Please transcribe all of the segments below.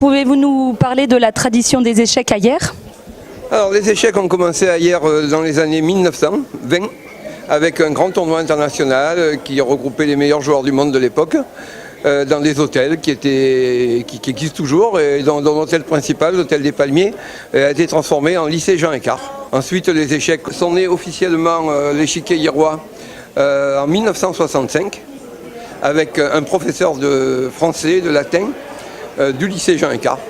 Pouvez-vous nous parler de la tradition des échecs à Hyères? Alors les échecs ont commencé à Hyères dans les années 1920 avec un grand tournoi international qui regroupait les meilleurs joueurs du monde de l'époque dans des hôtels qui existent toujours et dont l'hôtel principal, l'hôtel des Palmiers, a été transformé en lycée Jean Écart. Ensuite les échecs sont nés officiellement l'échiquier hyérois en 1965 avec un professeur de français, de latin du lycée Jean Écart,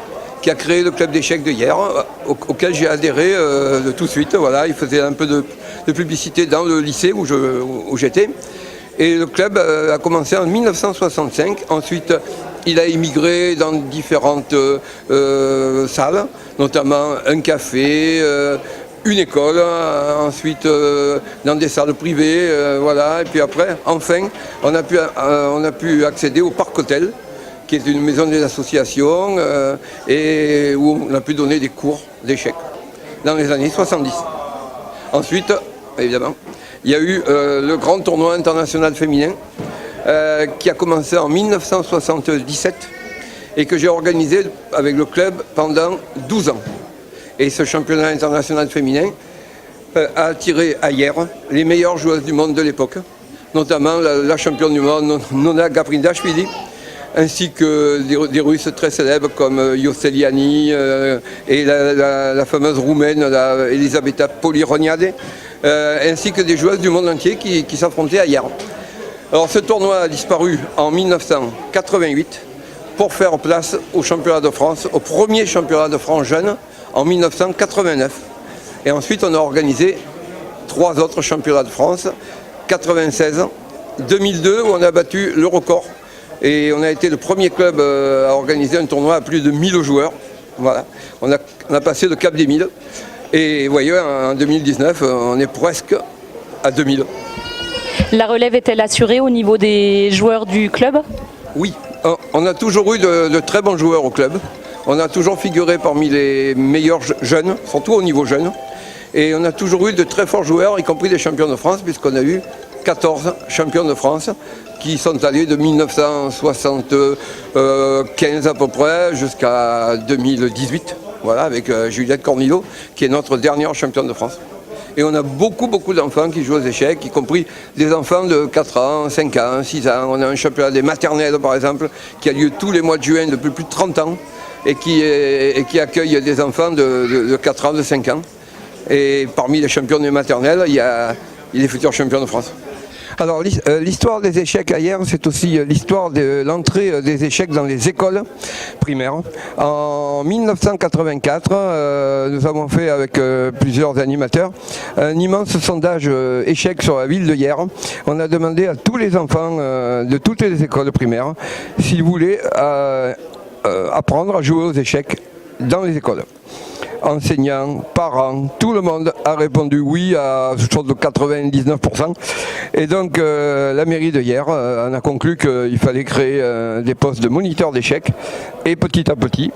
qui a créé le club d'échecs de Hyères, auquel j'ai adhéré de tout de suite. Voilà, il faisait un peu de publicité dans le lycée où j'étais. Et le club a commencé en 1965. Ensuite, il a émigré dans différentes salles, notamment un café, une école, ensuite dans des salles privées, voilà. Et puis après, enfin, on a pu accéder au Parc Hôtel, qui est une maison des associations et où on a pu donner des cours d'échecs dans les années 70. Ensuite, évidemment, il y a eu le grand tournoi international féminin qui a commencé en 1977 et que j'ai organisé avec le club pendant 12 ans. Et ce championnat international féminin a attiré à Hyères les meilleures joueuses du monde de l'époque, notamment la championne du monde Nona Gavrindashvili, ainsi que des Russes très célèbres comme Ioseliani et la fameuse Roumaine Elisabeta Polironiade, ainsi que des joueuses du monde entier qui s'affrontaient à Hyères. Alors ce tournoi a disparu en 1988 pour faire place au championnat de France, au premier championnat de France jeune en 1989. Et ensuite on a organisé 3 autres championnats de France, 96, 2002 où on a battu le record. Et on a été le premier club à organiser un tournoi à plus de 1000 joueurs. Voilà. On a passé le cap des 1000. Et vous voyez, en 2019, on est presque à 2000. La relève est-elle assurée au niveau des joueurs du club? Oui, on a toujours eu de très bons joueurs au club. On a toujours figuré parmi les meilleurs jeunes, surtout au niveau jeune. Et on a toujours eu de très forts joueurs, y compris des champions de France, puisqu'on a eu 14 champions de France qui sont allés de 1975 à peu près jusqu'à 2018, voilà, avec Juliette Cornillo, qui est notre dernière championne de France. Et on a beaucoup d'enfants qui jouent aux échecs, y compris des enfants de 4 ans, 5 ans, 6 ans. On a un championnat des maternelles, par exemple, qui a lieu tous les mois de juin depuis plus de 30 ans et qui accueille des enfants de 4 ans, de 5 ans. Et parmi les champions des maternelles, il y a les futurs champions de France. Alors l'histoire des échecs à Hyères, c'est aussi l'histoire de l'entrée des échecs dans les écoles primaires. En 1984, nous avons fait avec plusieurs animateurs un immense sondage échecs sur la ville de Hyères. On a demandé à tous les enfants de toutes les écoles primaires s'ils voulaient apprendre à jouer aux échecs dans les écoles. Enseignants, parents, tout le monde a répondu oui à quelque chose de 99%. Et donc la mairie de Hyères en a conclu qu'il fallait créer des postes de moniteurs d'échecs. Et petit à petit,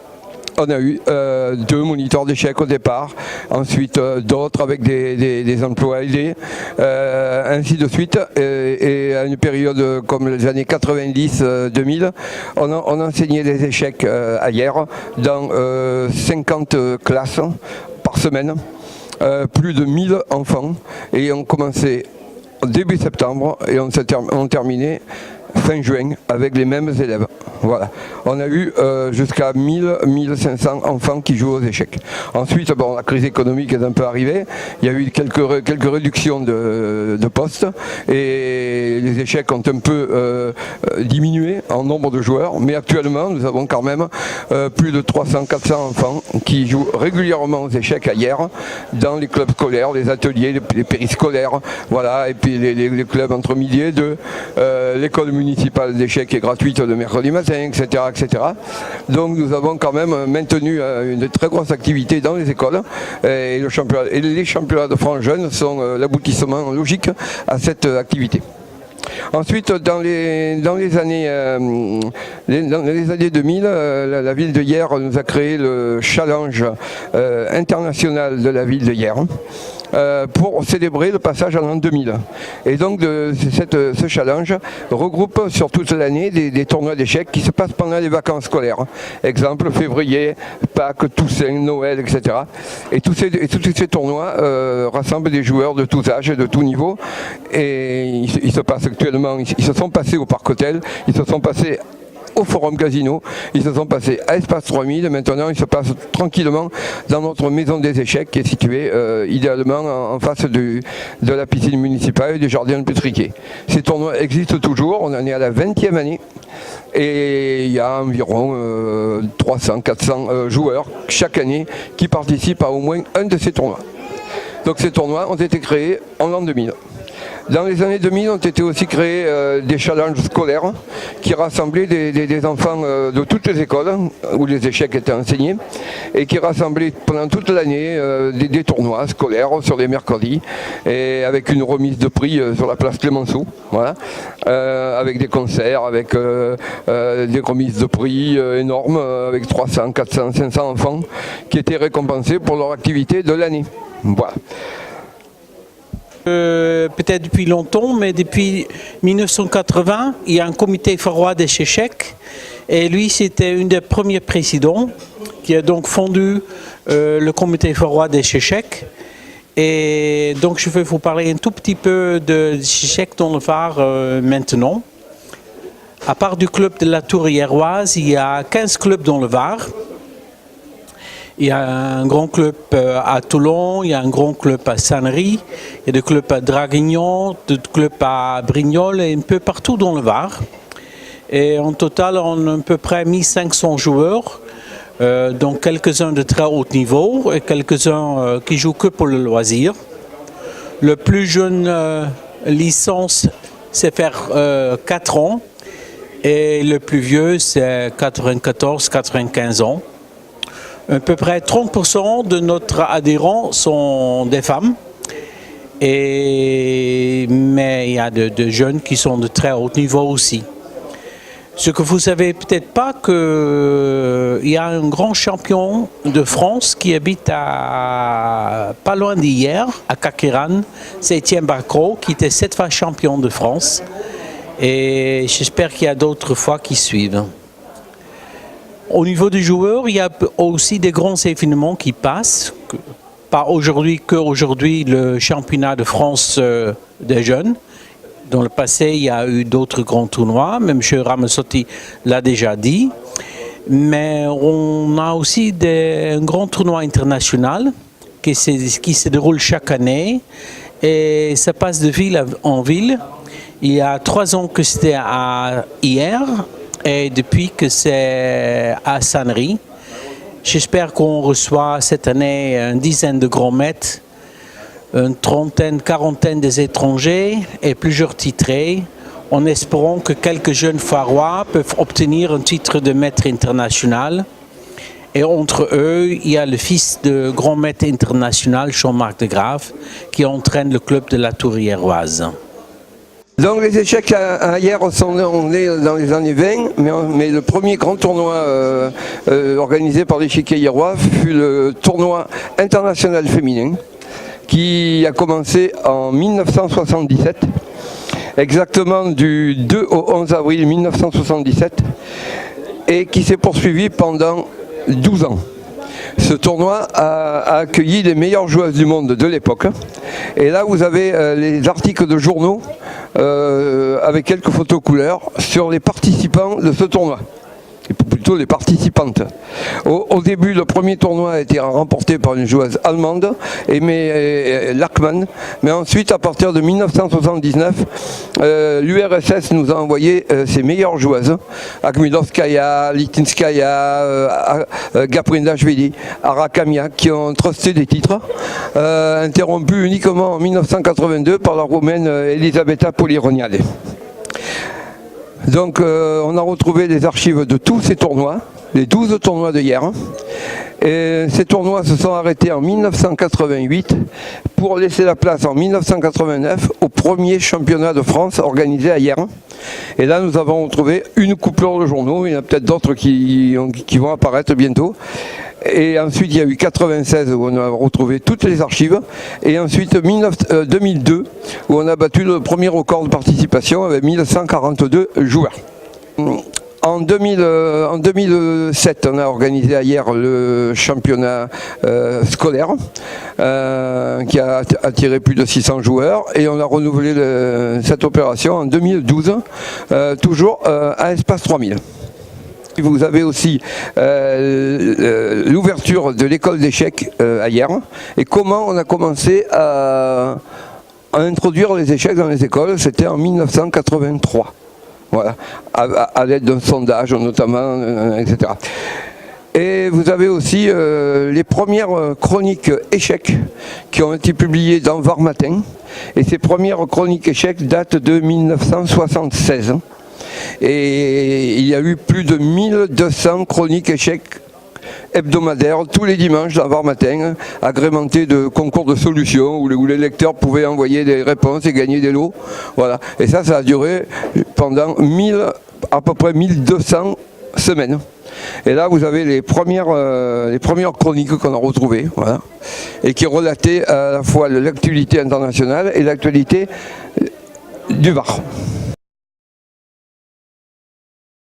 on a eu 2 moniteurs d'échecs au départ, ensuite d'autres avec des emplois aidés, ainsi de suite. Et à une période comme les années 90-2000, on enseignait des échecs à Hyères dans 50 classes par semaine, plus de 1000 enfants, et on commençait début septembre et on terminait fin juin avec les mêmes élèves. Voilà. On a eu jusqu'à 1000-1500 enfants qui jouent aux échecs. Ensuite, bon, la crise économique est un peu arrivée. Il y a eu quelques réductions de postes et les échecs ont un peu diminué en nombre de joueurs. Mais actuellement, nous avons quand même plus de 300-400 enfants qui jouent régulièrement aux échecs à Hyères dans les clubs scolaires, les ateliers, les périscolaires, voilà, et puis les clubs entre midi et 2, l'école municipale d'échecs est gratuite le mercredi matin, etc., etc. Donc nous avons quand même maintenu une très grosse activité dans les écoles et les championnats de France jeunes sont l'aboutissement logique à cette activité. Ensuite, dans les années 2000, la ville de Hyères nous a créé le challenge international de la ville de Hyères. Pour célébrer le passage en l'an 2000. Et donc ce challenge regroupe sur toute l'année des tournois d'échecs qui se passent pendant les vacances scolaires. Exemple, février, Pâques, Toussaint, Noël, etc. Et tous ces tournois rassemblent des joueurs de tous âges et de tous niveaux. Et ils se passent actuellement, ils se sont passés au Parc Hôtel, ils se sont passés au Forum Casino, ils se sont passés à Espace 3000 et maintenant ils se passent tranquillement dans notre maison des échecs qui est située idéalement en face de la piscine municipale et du jardin de Pétriquet. Ces tournois existent toujours, on en est à la 20e année et il y a environ 300-400 joueurs chaque année qui participent à au moins un de ces tournois. Donc ces tournois ont été créés en l'an 2000. Dans les années 2000 ont été aussi créés des challenges scolaires qui rassemblaient des enfants de toutes les écoles où les échecs étaient enseignés et qui rassemblaient pendant toute l'année des tournois scolaires sur les mercredis et avec une remise de prix sur la place Clémenceau, voilà, avec des concerts, avec des remises de prix énormes avec 300, 400, 500 enfants qui étaient récompensés pour leur activité de l'année. Voilà. Peut-être depuis longtemps, mais depuis 1980, il y a un comité farois des échecs. Et lui, c'était un des premiers présidents qui a donc fondé le comité farois des échecs. Et donc, je vais vous parler un tout petit peu des échecs dans le Var maintenant. À part du club de la Tour Hyéroise, il y a 15 clubs dans le Var. Il y a un grand club à Toulon, il y a un grand club à Sannery, il y a des clubs à Draguignan, des clubs à Brignoles et un peu partout dans le Var. Et en total, on a à peu près 1500 joueurs, dont quelques-uns de très haut niveau et quelques-uns qui jouent que pour le loisir. Le plus jeune licence, c'est faire 4 ans et le plus vieux, c'est 94-95 ans. À peu près 30% de notre adhérents sont des femmes, mais il y a de jeunes qui sont de très haut niveau aussi. Ce que vous savez peut-être pas, qu'il y a un grand champion de France qui habite pas loin d'hier, à Caqueran, c'est Étienne Barcro, qui était 7 fois champion de France. Et j'espère qu'il y a d'autres fois qui suivent. Au niveau des joueurs, il y a aussi des grands événements qui passent. Pas aujourd'hui qu'aujourd'hui le championnat de France des jeunes. Dans le passé, il y a eu d'autres grands tournois, même M. Ramazzotti l'a déjà dit. Mais on a aussi un grand tournoi international qui se déroule chaque année. Et ça passe de ville en ville. Il y a 3 ans que c'était à Hyères. Et depuis que c'est à Sannery, j'espère qu'on reçoit cette année une dizaine de grands maîtres, une trentaine, quarantaine des étrangers et plusieurs titrés, en espérant que quelques jeunes farois peuvent obtenir un titre de maître international. Et entre eux, il y a le fils de grand maître international, Jean-Marc de Graaf, qui entraîne le club de la Tour Hyéroise. Donc les échecs à Hyères sont nés dans les années 20, mais le premier grand tournoi organisé par l'échiquier hyérois fut le tournoi international féminin qui a commencé en 1977, exactement du 2 au 11 avril 1977 et qui s'est poursuivi pendant 12 ans. Ce tournoi a accueilli les meilleures joueuses du monde de l'époque. Et là, vous avez les articles de journaux avec quelques photos couleurs sur les participants de ce tournoi. Et plutôt les participantes. Au début, le premier tournoi a été remporté par une joueuse allemande, Aimée Lachmann, mais ensuite, à partir de 1979, l'URSS nous a envoyé ses meilleures joueuses, Akhmedovskaya, Litinskaya, Gaprindashvili, Arakamia, qui ont trusté des titres, interrompus uniquement en 1982 par la Roumaine Elisabeta Polironiade. Donc on a retrouvé les archives de tous ces tournois, les 12 tournois de Hyères, Et ces tournois se sont arrêtés en 1988 pour laisser la place en 1989 au premier championnat de France organisé à Hyères. Et là, nous avons retrouvé une coupure de journaux. Il y en a peut-être d'autres qui vont apparaître bientôt. Et ensuite, il y a eu 96 où on a retrouvé toutes les archives. Et ensuite, 2002 où on a battu le premier record de participation avec 1142 joueurs. En 2007, on a organisé à Hyères le championnat scolaire qui a attiré plus de 600 joueurs et on a renouvelé cette opération en 2012, toujours à Espace 3000. Vous avez aussi l'ouverture de l'école d'échecs à Hyères et comment on a commencé à introduire les échecs dans les écoles, c'était en 1983. Voilà, à l'aide d'un sondage notamment, etc. Et vous avez aussi les premières chroniques échecs qui ont été publiées dans Var Matin. Et ces premières chroniques échecs datent de 1976. Et il y a eu plus de 1200 chroniques échecs hebdomadaires tous les dimanches dans Var Matin, agrémentés de concours de solutions où les lecteurs pouvaient envoyer des réponses et gagner des lots. Voilà. Et ça a duré pendant à peu près 1200 semaines. Et là, vous avez les premières chroniques qu'on a retrouvées, voilà, et qui relataient à la fois l'actualité internationale et l'actualité du Var.